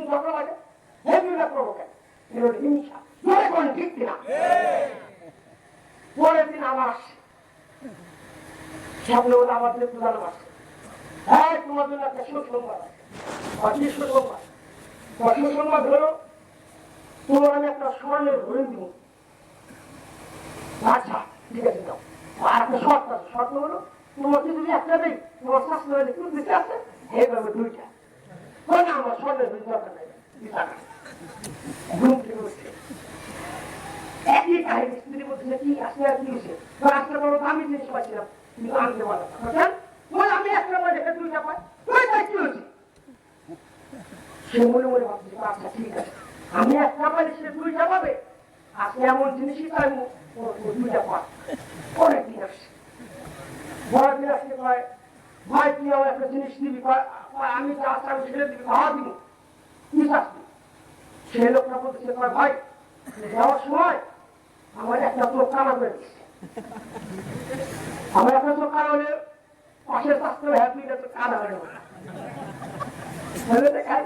ঝগড়া লাগে এই দুইটা করবো কেন এগুলো হিংসা জোরে কোন ঠিক কিনা পরের দিন আবার আসছে সামনে ওরা আমার দিকে প্রধান আসছে হ্যাঁ তোমার জন্য একটা সুসংবাদ আছে কি সুসংবাদ সুসংবাদ হলো তোমার আমি একটা স্বর্ণের হরিণ দিব আচ্ছা ঠিক আছে যাও আর একটা শর্ত আছে শর্ত হলো তোমাকে যদি একটা দেই তোমার শাস্তি হলে কোন দিকে আছে এইভাবে দুইটা না আমার স্বর্ণের হরিণ দরকার নেই ঘুম থেকে উঠছে একই কাহিনী স্ত্রী বলছে কি আসলে আর কি হয়েছে আজকে বড় দামি জিনিস পাচ্ছিলাম কিন্তু আনতে পারলাম আমি একটা মনে দেখে দুইটা পাই ওইটা কি হয়েছে সে মনে মনে ভাবছে আচ্ছা ঠিক আছে আমি একটা পাই সে দুইটা পাবে আজকে এমন জিনিসই তাই দুইটা পাই অনেক দিন আসছে বড় দিন আসলে কয় ভাই তুই আমার একটা জিনিস দিবি আমি যা আছে আমি ছেড়ে দিবি খাওয়া দিব কি শাস্তি সে লোকটা বলতেছে কয় ভাই যাওয়ার সময় আমার একটা চোখ কানা করে দিচ্ছে আমার একটা চোখ কানা হলে পাশের স্বাস্থ্য হ্যাপি তো কানা হয়ে যাবে দেখাই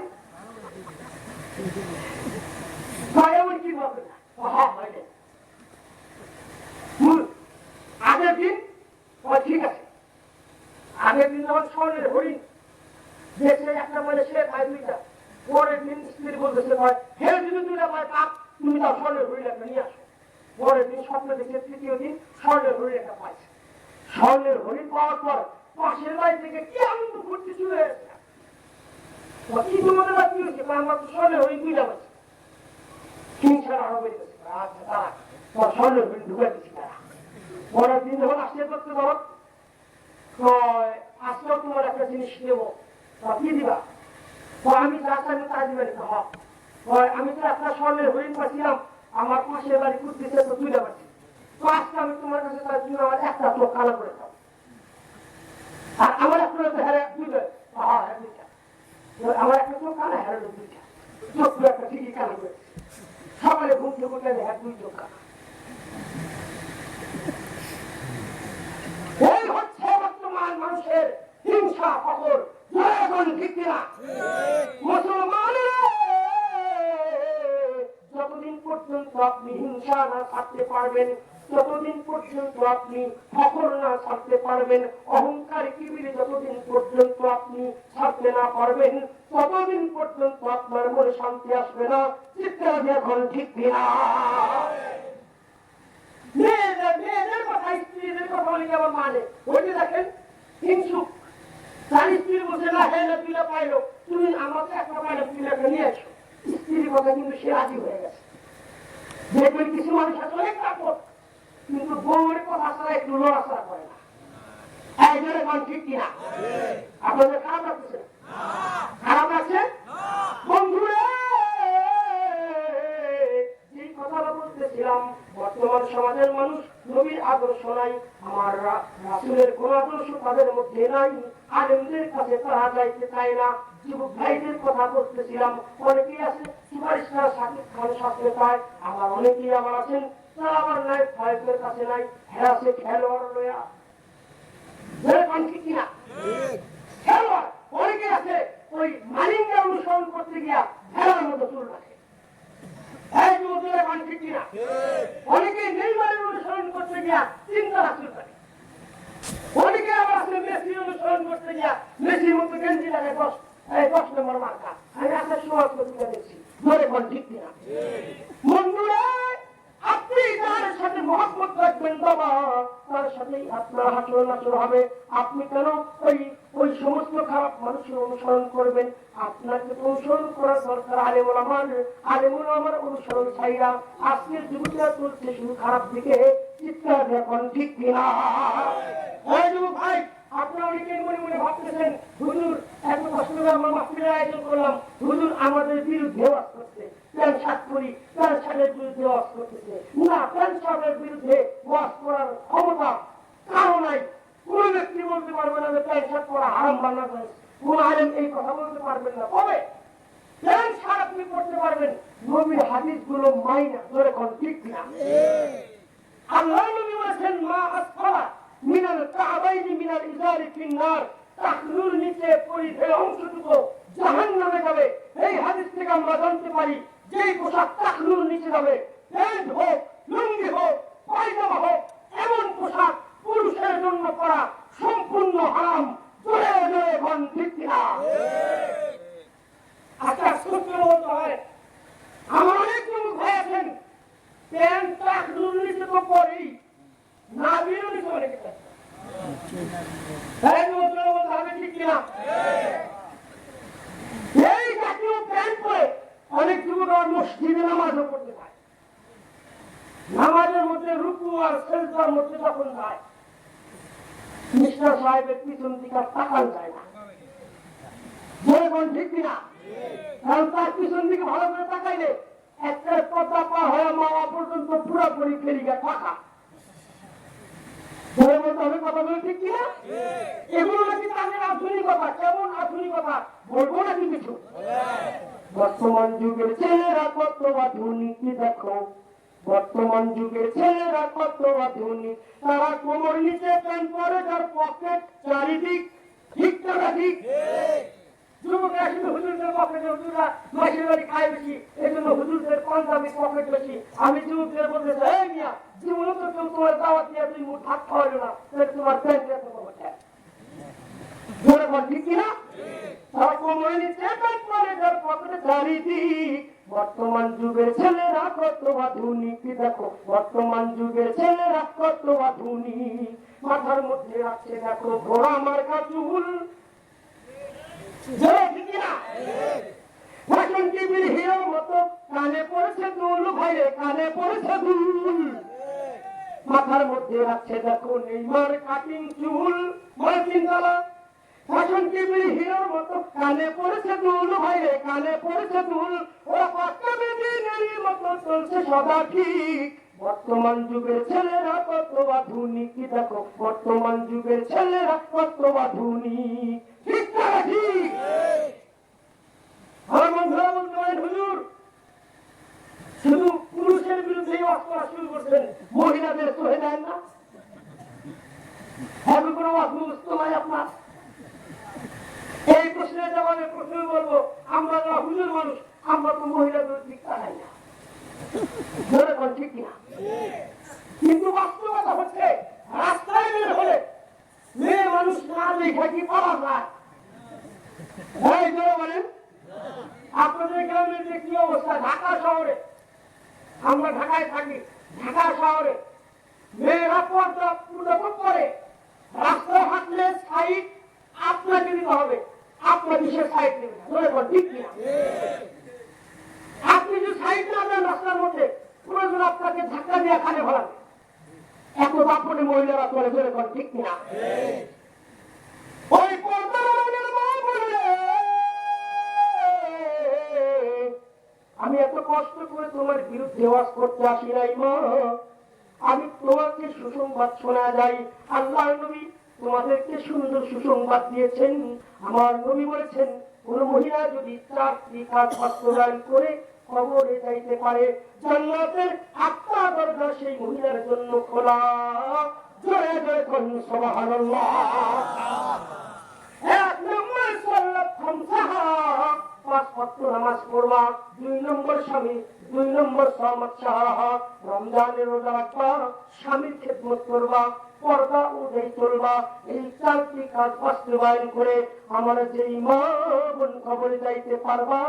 এমন কি বলবে না আগের দিন ঠিক আছে আগের দিন আমার স্বর্ণের হরিণ দেখছে একটা মানে সে পায় দুইটা পরের দিন স্ত্রী বলতেছে ভাই হে যদি দুইটা পায় পাপ তুমি তার স্বর্ণের হরিণ একটা নিয়ে আসো পরের দিন স্বপ্ন দেখে তৃতীয় দিন স্বর্ণের হরিণ একটা পাইছে স্বর্ণের হরিণ পাওয়ার পর পাশের বাড়ি থেকে কি আনন্দ করতে শুরু হয়েছে কি তোমাদের কি হয়েছে আমার তো স্বর্ণের হরিণ দুইটা পাইছে হিংসার আরো বেড়ে গেছে আচ্ছা তারা তোমার স্বর্ণের হরিণ ঢুকে দিচ্ছি তারা পরের দিন যখন আসতে করতে ধরো আজকেও তোমার একটা জিনিস নেবো কি দিবা আমি যা চাইবো তা দিবেন আমি তো একটা স্বর্ণের হরিণ পাচ্ছিলাম আমার পাশের বাড়ি কুর্তিতে তো তুলে পাচ্ছি তো আজকে আমি তোমার কাছে তার জন্য আমার একটা চোখ কানা করে দাও আর আমার একটা হেরে দুইটা আমার একটা চোখ কানা হেরে দুইটা চোখ একটা ঠিকই কানা করে সকালে ঘুম থেকে উঠলে হ্যাঁ দুই চোখ কানা এই হচ্ছে বর্তমান মানুষের হিংসা খবর ঠিক না মুসলমানেরা যতদিন পর্যন্ত আপনি হিংসা না ছাড়তে পারবেন ততদিন পর্যন্ত আপনি ফখর না ছাড়তে পারবেন অহংকার কিবির যতদিন পর্যন্ত আপনি ছাড়তে না পারবেন ততদিন পর্যন্ত আপনার মনে শান্তি আসবে না চিৎকার এখন ঠিক না মেয়েদের কথা স্ত্রীদের কথা বলি আমার মানে ওই যে দেখেন হিংসুক তার স্ত্রী বলছে না হ্যাঁ না তুলে পাইলো তুমি আমাকে একটা পাইলো তুলে নিয়ে আসো স্ত্রীর কথা কিন্তু সে রাজি হয়ে গেছে দেখবেন কিছু মানুষ আছে অনেক কাপড় কিন্তু বউয়ের কথা ছাড়া একটু লড়াচড়া করে না একজনে কোন ঠিক কিনা আপনাদের খারাপ লাগছে খারাপ লাগছে বন্ধুরা যে কথাটা বলতেছিলাম বর্তমান সমাজের মানুষ নবীর আদর্শ নাই আমার রাসূলের কোন আদর্শ তাদের মধ্যে নাই আলেমদের কাছে তারা যাইতে চায় না যুবক ভাইদের কথা বলতেছিলাম অনেকেই আছে সুপারস্টার শাকিব খান সাথে পায় আবার অনেকেই আবার আছেন তারা আবার নাই ফাইভের কাছে নাই হ্যাঁ আছে খেলোয়াড় লয়া কিনা খেলোয়াড় অনেকে আছে ওই মালিঙ্গা অনুসরণ করতে গিয়া ভেড়ার মতো চুল রাখে অনেকে নেইমারের অনুসরণ করতে গিয়া চিন্তা চুল রাখে অনেকে আবার আছে মেসি অনুসরণ করতে গিয়া মেসির মতো গেঞ্জি লাগে 10 নম্বর মার্কা আমি একটা সমাজ পত্রিকা দেখছি ধরে কোন ঠিক কিনা বন্ধুরা আপনি তার সাথে মহব্বত রাখবেন বাবা তার সাথেই আপনার হাসর নাসর হবে আপনি কেন ওই সমস্ত খারাপ মানুষের অনুসরণ করবেন আপনাকে অনুসরণ করার দরকার আলেমুল আমার অনুসরণ ছাইরা আজকের যুবকরা চলছে শুধু খারাপ দিকে চিৎকার এখন ঠিক কিনা ভাই আপনারা অনেকে মনে মনে ভাবতেছেন হুজুর এত কষ্ট করে আমরা মাহফিলের আয়োজন করলাম হুজুর আমাদের বিরুদ্ধে ওয়াজ করছে প্যান্ট শার্ট করি প্যান্ট শার্টের বিরুদ্ধে ওয়াজ করতেছে না প্যান্ট শার্টের বিরুদ্ধে ওয়াজ করার ক্ষমতা কারো নাই কোন ব্যক্তি বলতে পারবে না যে প্যান্ট শার্ট পরা হারাম বানা যায় কোন আলেম এই কথা বলতে পারবেন না তবে প্যান্ট শার্ট আপনি পড়তে পারবেন নবীর হাদিস গুলো মাইনা ধরে কোন ঠিক না আল্লাহ নবী বলেছেন মা আসফালা মিনাল কাবাইনি মিনাল ইজারি ফিন্নার তাকনুর নিচে পরিধেয় অংশটুকু জাহান্নামে যাবে এই হাদিস থেকে যাবে প্যান্ট হোক, লুঙ্গি হোক, পায়জামা হোক, এমন পোশাক পুরুষের জন্য পরা সম্পূর্ণ হারাম। জোরে জোরে ঘন ঠিক কিনা? আচ্ছা, সত্য বলতে হয়, আমার অনেক যুবক ভাই আছেন প্যান্ট টাক দুর্নীতি তো করেই, না বিরোধী তো অনেকে ঠিক কিনা? এই জাতীয় প্যান্ট পরে অনেক যুবক আমার মসজিদে নামাজও পড়তে পারে। নামাজের মধ্যে রুকু আর সেজদার মধ্যে যখন যায়, মিস্টার সাহেবের পিছন দিকে তাকান যায় না। যেরকম ঠিক কিনা? কারণ তার পিছন দিকে ভালো করে তাকাইলে একটা পর্দা পা হয়ে মাওয়া পর্যন্ত পুরোপুরি ফেরিয়ে থাকা। কথাগুলো ঠিক কিনা? এগুলো নাকি তাদের আধুনিকতা। কেমন আধুনিকতা বলবো নাকি কিছু? বর্তমান যুগের ছেলেরা কত আধুনিক দেখো, বর্তমান যুগের ছেলেরা কত আধুনিক। তারা কোমর নিচে প্যান্ট পরে, যার পকেট চারিদিক। ঠিক না ঠিক? যুবকরা শুধু হুজুরদের পকেটে, হুজুররা মাসের বাড়ি খায় বেশি, এই জন্য হুজুরদের পাঞ্জাবি পকেট বেশি। আমি যুবকদের বলতে চাই, এই মিয়া জীবনে তো কেউ তোমার দাওয়াত দিয়ে দুই মুঠ ভাত খাওয়ালো না, তোমার প্যান্টের কথা বলছে। জোরে বল ঠিক কিনা? তারা কোমরে নিচে প্যান্ট পরে, যার পকেটে চারিদিক। বর্তমান যুগের ছেলেরা কত আধুনিক দেখো, বর্তমান যুগের ছেলেরা কত আধুনিক। মাথার মধ্যে রাখছে দেখো ঘোড়া মার্কা চুল। ফ্যাশন টিভির হিরোর মতো কানে পড়েছে দুল, ভাইরে কানে পড়েছে দুল। মাথার মধ্যে রাখছে দেখো নেইমার কাটিং চুল। মার্কিনতলা ফ্যাশন টিভির হিরোর মতো কানে পড়েছে দুল, ভাইরে কানে পড়েছে দুল। ওরা পাক্কা বেদিনের মতো চলছে সদা ঠিক। বর্তমান যুগের ছেলেরা কত আধুনিক দেখো, বর্তমান যুগের ছেলেরা কত আধুনিক। ঠিক না ঠিক? আমার বন্ধুরা বলতে পারেন, হুজুর শুধু পুরুষের বিরুদ্ধে ওয়াজ করা শুরু করছেন, মহিলাদের সহে দেন না? এখন কোনো ওয়াজ মুখস্থ নাই আপনার? এই প্রশ্নের জবাবে প্রথমে বলবো, আমরা যারা হুজুর মানুষ, আমরা তো মহিলাদের দিক তাকাই না। ধরে কোন ঠিক কিনা? কিন্তু বাস্তবতা হচ্ছে, রাস্তায় বের হলে মেয়ে মানুষ না দেখা কি পাওয়া যায়? এই জোরে বলেন। আপনাদের গ্রামের যে কি অবস্থা, ঢাকা শহরে, আমরা ঢাকায় থাকি, ঢাকা শহরে মেয়েরা পর্দা করে রাস্তায় হাঁটলে সাইড আপনাকে দিতে হবে, আপনার বিশেষ সাইড নেবে না। ধরে বল ঠিক কিনা? আপনি যদি সাইড না দেন রাস্তার মধ্যে, প্রয়োজন আপনাকে ধাক্কা দিয়ে খানে ভরাবে। এত আপনি মহিলারা করে, ধরে বল ঠিক কিনা? ওই পর্দার মা বললে, আমি এত কষ্ট করে তোমার বিরুদ্ধে ওয়াজ করতে আসি নাই মা, আমি তোমাকে সুসংবাদ শোনা যাই। আল্লাহ নবী তোমাদেরকে সুন্দর সুসংবাদ দিয়েছেন। আমার নবী বলেছেন, কোন মহিলা যদি 4টি কাজ বাস্তবায়ন করে কবরে যাইতে পারে, জান্নাতের 8টা দরজা সেই মহিলার জন্য খোলা। জোরে জোরে বলুন সুবহানাল্লাহ। 1 নম্বর সালাত খামসাহা, 5 ওয়াক্ত নামাজ পড়বা। 2 নম্বর স্বামী, 2 নম্বর সামাত সাহা, রমজানের রোজা রাখবা, স্বামীর খেদমত করবা, পর্দা উঠে চলবা। এই 4টি কাজ বাস্তবায়ন করে আমার যেই মা বোন কবরে যাইতে পারবা,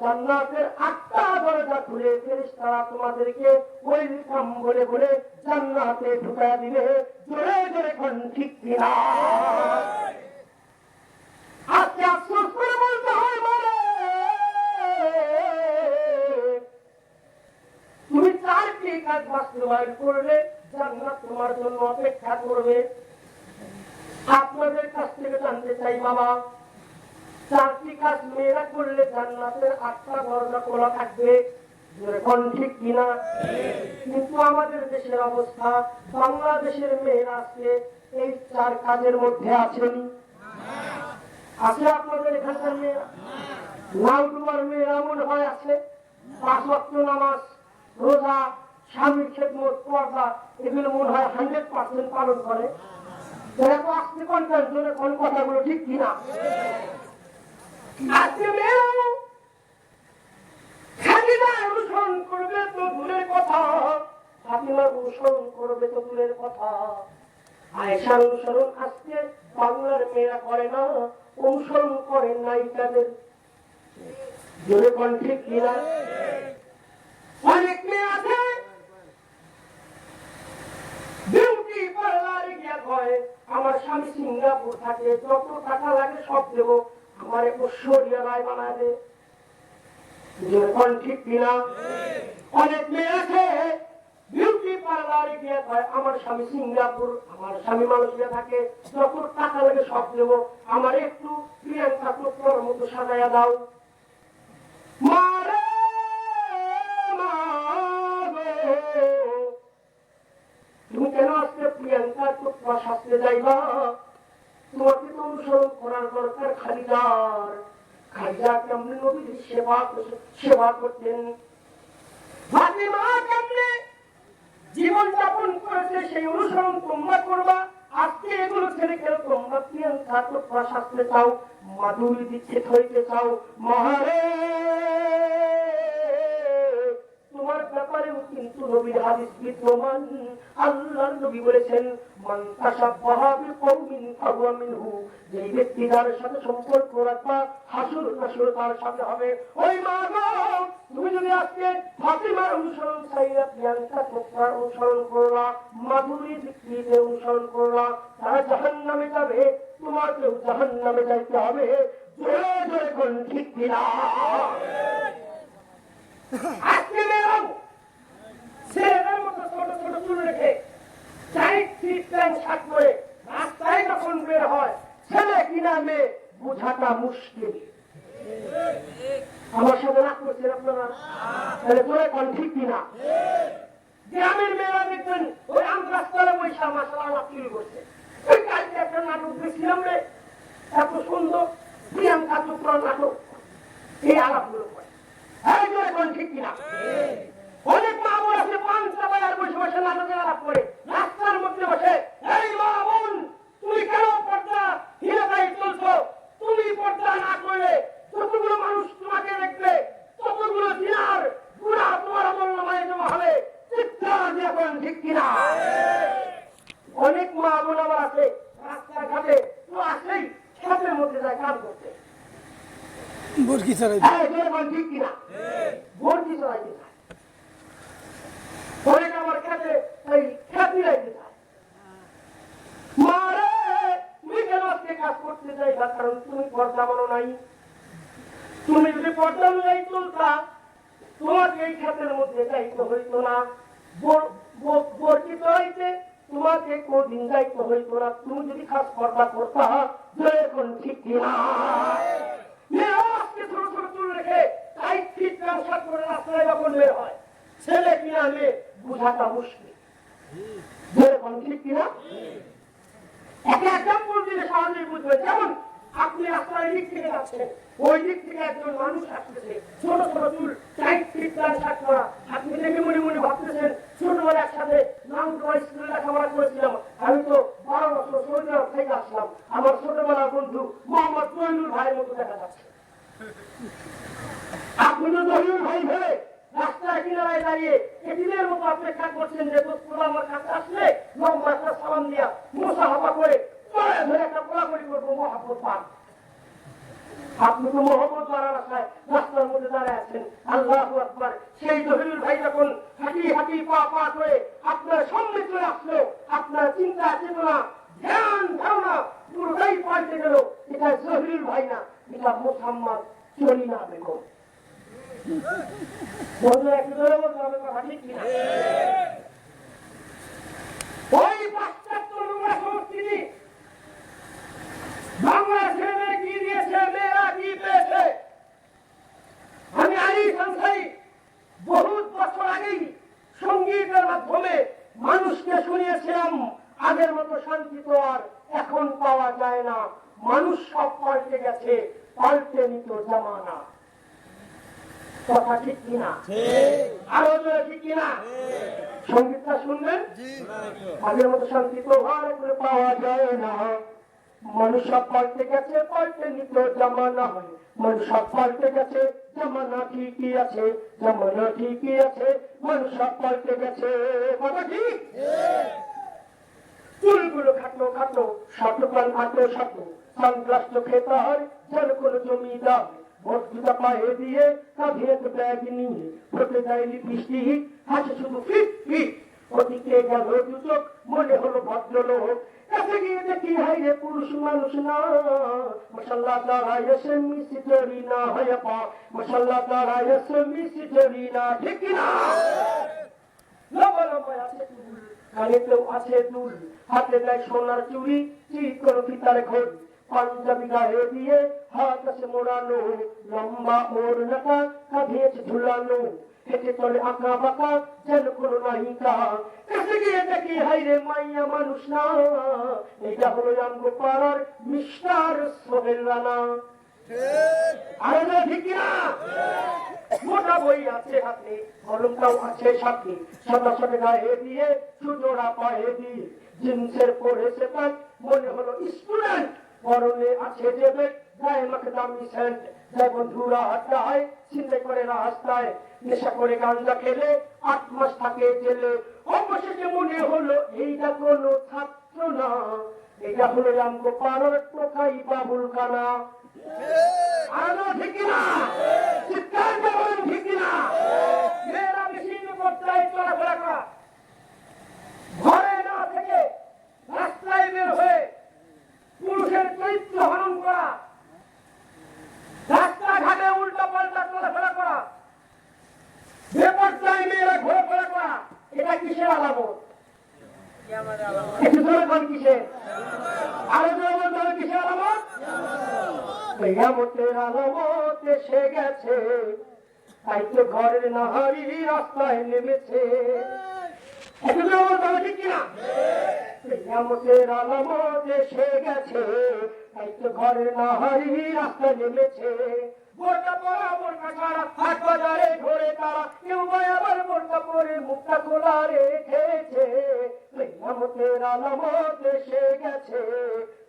জান্নাতের 8টা দরজা খুলে ফেরেশতারা তোমাদেরকে ওয়েলকাম বলে বলে জান্নাতে ঢুকায়া দিবে। জোরে জোরে কোন ঠিক কিনা? আজকে আফসোস করে বলতে হয়, মানে তুমি 4টি কাজ বাস্তবায়ন করলে জান্নাত তোমার জন্য অপেক্ষা করবে। আপনাদের কাছ থেকে জানতে চাই বাবা, 4টি কাজ মেয়েরা করলে জান্নাতের 8টা দরজা খোলা থাকবে। এখন ঠিক কিনা? কিন্তু আমাদের দেশের অবস্থা, বাংলাদেশের মেয়েরা আজকে এই 4 কাজের মধ্যে আছেনি। আছে আপনাদের এখানকার মেয়েরা? লাউডুবার মেয়েরা মনে হয় আছে। 5 ওয়াক্ত নামাজ, রোজা, স্বামীর খেদমত, পর্দা, এগুলো মনে হয় 100% পালন করে। এরকম আসতে কোনটার জন্য কোন কথাগুলো ঠিক কিনা? আজকে মেয়েরাও স্বাধীনতা অনুসরণ করবে তো দূরে তো দূরের কথা, আয়েশা অনুসরণ আজকে বাংলার মেয়েরা করে না, অনুসরণ করে নায়িকাদের। জোরে কোন ঠিক কিনা? অনেক মেয়ে আছে বিউটি পার্লারে গিয়া কয় আমার স্বামী সিঙ্গাপুর থাকে, যত টাকা লাগে সব দেবো, আমার ঐশ্বরিয়া রায় বানায় দে। জোরে কোন ঠিক কিনা? অনেক মেয়ে আছে বিউটি পার্লারে গিয়ে কয় আমার স্বামী সিঙ্গাপুর, আমার স্বামী মালয়েশিয়া থাকে, যত টাকা লাগে সব দেবো, আমার একটু প্রিয়াঙ্কা চোপড়ার মতো সাজাইয়া দাও। মারে মা গো, তুমি কেন আজকে প্রিয়াঙ্কা চোপড়া সাজতে যাইবা? তোমাকে তো অনুসরণ করার দরকার খালিদার। খালিদা কেমন নবীর সেবা করতেন, ফাতিমা কেমনে জীবন যাপন করেছে, সেই অনুসরণ তোমরা করবা। আজকে এগুলো ছেড়ে কেন তোমরা প্রিয়াঙ্কা চোপড়া সাজতে চাও, মাধুরী দীক্ষিত হইতে চাও? মহারে তোমার ব্যাপারেও কিন্তু নবীর হাদিস বিদ্যমান। আল্লাহর নবী বলেছেন মান তাশাব্বাহা বিকওমিন ফাহুয়া মিনহু, যে ব্যক্তি যার সাথে সম্পর্ক রাখবা হাসুর নাসুর তার সাথে হবে। ওই মা গো, তুমি যদি আজকে ফাতিমার অনুসরণ চাইলা, প্রিয়াঙ্কা চোপড়ার অনুসরণ করলা, মাধুরী দীক্ষিতের অনুসরণ করলা, তারা জাহান্নামে যাবে, তোমাকেও জাহান্নামে যাইতে হবে। জোরে জোরে কোন ঠিক কিনা? আজকে মেয়েরাও ছেলেদের মতো ছোট ছোট চুল রেখে টাইট ফিট প্যান্ট শার্ট পরে রাস্তায় যখন বের হয়, ছেলে কিনা মেয়ে বোঝাটা মুশকিল। আমার সাথে রাগ করছেন আপনারা? তাহলে তোরা কোন ঠিক কিনা? গ্রামের মেয়েরা দেখবেন ওই আমগাছতলা বৈশা মাসাল্লাহ চুরি করছে। ওই কালকে একটা নাটক দেখছিলাম রে, এত সুন্দর প্রিয়াঙ্কা চোপড়ার নাটক, এই আলাপগুলো করে। ঠিক কিনা? অনেক মা বোন আছে পান চাপায় আর বসে বসে নাটকের আলাপ করে, রাস্তার মধ্যে বসে এই মা বোন তুমি কেন পর্দা হিলাতাই চলছো? তুমি পর্দা না করলে যতগুলো মানুষ তোমাকে দেখবে, ততগুলো দিনার পুরা তোমার আমল নামায় জমা হবে। চিৎকার দিয়ে বলেন ঠিক কিনা? অনেক মা বোন আমার আছে রাস্তাঘাটে তো আসলেই খেতের মধ্যে যায় কাজ করতে, বরকি চড়াই ঠিক কিনা? বরকি চড়াইতে চায়, অনেক আমার কাছে এই খেত মিলাইতে চায়। মারে তুমি কেন আজকে কাজ করতে চাইবা? কারণ তুমি পর্দা বলো নাই। তুমি যদি পর্দা অনুযায়ী চলতা, তোমাকে এই খেতের মধ্যে যাইতে হইতো না, বরকি চড়াইতে তোমাকে কোনদিন যাইতে হইতো না। তুমি যদি খাস পর্দা করতা, এখন ঠিক কিনা? ছেলে কিনা মেয়ে বুঝাটা মুশকিল। ঠিক কিনা? একটা এক্সাম্পল দিলে সহজেই বুঝবে। যেমন আপনি রাস্তার দিক থেকে যাচ্ছেন, ওই দিক থেকে একজন মানুষ আসতেছে, ছোট ছোট চুল, টাইট ফিট প্যান্ট শার্ট পরা। আপনি দেখে মনে মনে ভাবতেছেন ছোটবেলা একসাথে নামটা স্কুলে লেখাপড়া করেছিলাম, আমি তো 12 বছর সৌদি আরব থেকে আসলাম, আমার ছোটবেলার বন্ধু মোহাম্মদ জহিরুল ভাইয়ের মতো দেখা যাচ্ছে। আপনি তো জহিরুল ভাই ভেবে রাস্তায় কিনারায় দাঁড়িয়ে এদিনের মতো অপেক্ষা করছেন যে তোরা আমার কাছে আসলে লম্বা একটা সালাম দিয়া মুসাফা করে ধরে একটা গোলাগুলি করবো, মহাব্বত পান। আপনি তো মোহাম্মদ বাড়ার আশায় রাস্তার মধ্যে দাঁড়ায় আছেন। আল্লাহু আকবার। সেই জহিরুল ভাই যখন হাঁটি হাঁটি পা পা করে আপনার সামনে চলে আসলো, আপনার চিন্তা চেতনা ধ্যান ধারণা পুরোটাই পাল্টে গেল। এটা জহিরুল ভাই না, এটা মোহাম্মদ জলিনা বেগম। ওই পাশ্চাত্য নোংরা সংস্কৃতি বাংলা ছেলে কি দিয়েছে, মেয়েরা কি পেয়েছে? আমি আলী সানসাই বহুত বছর আগেই সঙ্গীতের মাধ্যমে মানুষকে শুনিয়েছিলাম, আগের মতো শান্তি তো আর এখন পাওয়া যায় না, মানুষ সব পাল্টে গেছে, পাল্টে নিত জামানা। কথা ঠিক কিনা? আরো জোরে ঠিক কিনা? সঙ্গীতটা শুনবেন। আগের মতো শান্তি তো আর পাওয়া যায় না, মানুষ সব পাল্টে গেছে, পাল্টেনি তো জামানা হয়। মানুষ সব পাল্টে গেছে, জামানা ঠিকই আছে, জামানা ঠিকই আছে, মানুষ সব পাল্টে গেছে। কথা ঠিক? চুলগুলো খাটো খাটো, শর্ট প্যান্ট খাটো খাটো, সানগ্লাস চোখে তার, যেন কোনো জমিদার। ভোট জুতা পায়ে দিয়ে, কাঁধে একটা ব্যাগ নিয়ে, ফোটে দেয় লিপস্টিক, হাসে শুধু ফিট ফিট। ওদিকে গেল দু চোখ, মনে হলো ভদ্রলোক। কাছে গিয়ে দেখি হাই রে পুরুষ মানুষ না, মাশাআল্লাহ দাঁড়ায় এসে মিশি জড়ি না হয় পা, মাশাআল্লাহ দাঁড়ায় এসে মিশি জড়ি না। ঠিক কিনা? লম্বা লম্বা আছে চুল, কানেতেও আছে দুল, হাতে দেয় সোনার চুড়ি, চিকন ফিতার ঘড়ি, পাঞ্জাবি গায়ে দিয়ে হাত আছে মোড়ানো, লম্বা ওড়নাটা কাঁধে আছে ঝুলানো, হেঁটে চলে আঁকা বাঁকা যেন কোনো নায়িকা। কাছে গিয়ে দেখি হাই রে মাইয়া মানুষ না, এটা হলো আমগো পাড়ার মিস্টার সোহেল রানা। আরে ঠিক না? মোটা বই আছে হাতে, কলমটাও আছে সাথে, সাদা সাথে গায়ে দিয়ে, সুজোড়া পায়ে দিয়ে, জিন্সের পরেছে প্যান্ট, মনে হলো স্টুডেন্ট। পরনে আছে যে ব্যাগ, গায়ে মাখে দামি সেন্ট, যায় বন্ধুরা আড্ডায়, চিন্তা করে রাস্তায়, নেশা করে গাঞ্জা খেলে 8 মাস থাকে জেলে। অবশেষে মনে হলো এইটা কোনো ছাত্র না, এটা হলো আমগো পাড়ার টোকাই বাবুল কানা। আরো ঠিক না? চিৎকার দিয়ে বলুন ঠিক না? মেয়েরা মেশিন পর্যায়ে চলাফেরা করা, ঘরে না থেকে রাস্তায় বের হয়ে পুরুষের চরিত্র হনন করা, রাস্তাঘাটে উল্টা পাল্টা চলাফেরা করা, বেপর্যায়ে মেয়েরা ঘোরাফেরা করা, এটা কিসের আলামত? একটু ধরে কোন কিসের? আরো ধরে বলতে হবে কিসের আলামত? কিয়ামতের আলামত এসে গেছে, তাই তো ঘরের নাহারি রাস্তায় নেমেছে। একটু ধরে বলতে হবে ঠিক কিনা? কিয়ামতের আলামত এসে গেছে, তাই তো ঘরের নাহারি রাস্তায় নেমেছে। বোরকা পরা বোরকা ছাড়া হাট বাজারে ঘোরে তারা, কেউ বা আবার বোরকা পরে মুখটা খোলা রেখেছে। কিয়ামতের আলামত এসে গেছে,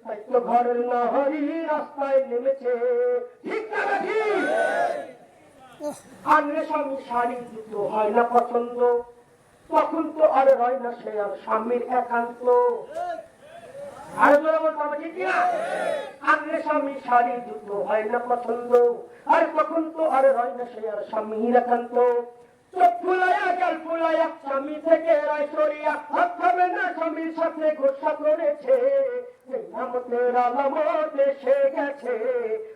তাই তো ঘরের নাহারি রাস্তায় নেমেছে। ঠিক না ঠিক? আনলে স্বামী শাড়ি জুতো হয় না পছন্দ, তখন তো আর হয় না সে আর স্বামীর একান্ত। আর বলতে হবে ঠিক না? আনলে স্বামী শাড়ি জুতো হয় না পছন্দ, আর তখন তো আর হয় না সে আর স্বামীর একান্ত। চোখ ফুলাইয়া গাল ফুলাইয়া স্বামী থেকে রায় সরিয়া, হাত খাবে না স্বামীর সাথে ঘোষণা করেছে। কিয়ামতের আলামত এসে গেছে,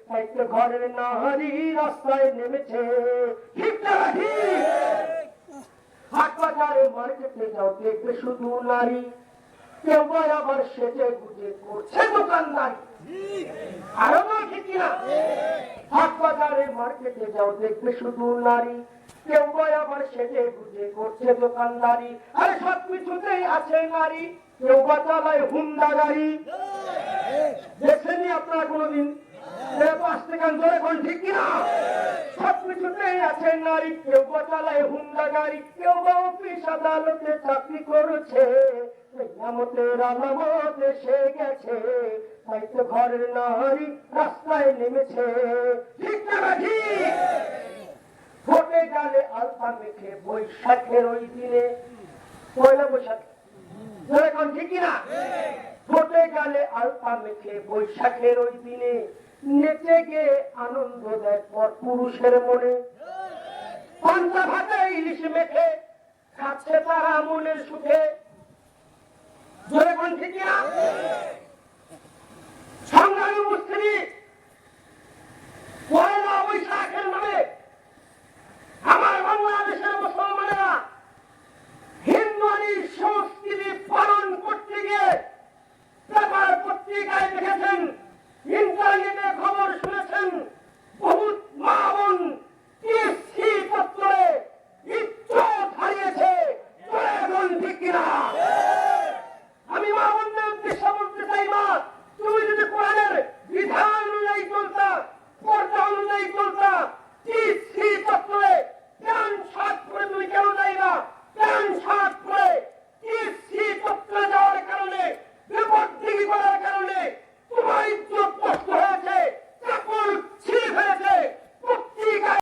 তাই তো ঘরের নাহারি রাস্তায় নেমেছে। ঠিক না ঠিক? হাট বাজারে মার্কেটে যাও দেখবে শুধু নারী, কেউ বা আবার সেজে গুজে করছে দোকানদারি। আরো ঠিক না? হাট বাজারে মার্কেটে যাও দেখবে শুধু নারী, কেউ বা আবার সেজে গুজে করছে দোকানদারি। আরে সব কিছুতেই আছে নারী, কেউ বা চালায় হুন্ডা গাড়ি। দেখছেননি আপনারা কোনোদিন? ঠিক কিনা? সব কিছুতেই আছে নারী, কেউ বা চালায় হুন্ডা গাড়ি, কেউ বা অফিস আদালতে চাকরি করেছে। কিয়ামতের আলামত এসে গেছে, তাই তো ঘরের নারী রাস্তায় নেমেছে। ঠিক না ঠিক? ভোটে গেলে আলতা মেখে বৈশাখের ওই দিনে, পয়লা বৈশাখ, এখন ঠিক কিনা? ভোটে গেলে আলতা মেখে বৈশাখের ওই দিনে, নেচে গিয়ে আনন্দ দেয় পর পুরুষের মনে। পান্তা ভাতে ইলিশ মেখে খাচ্ছে তারা মনের সুখে। এখন ঠিক কিনা? সংগ্রামী মুসলিম পয়লা বৈশাখ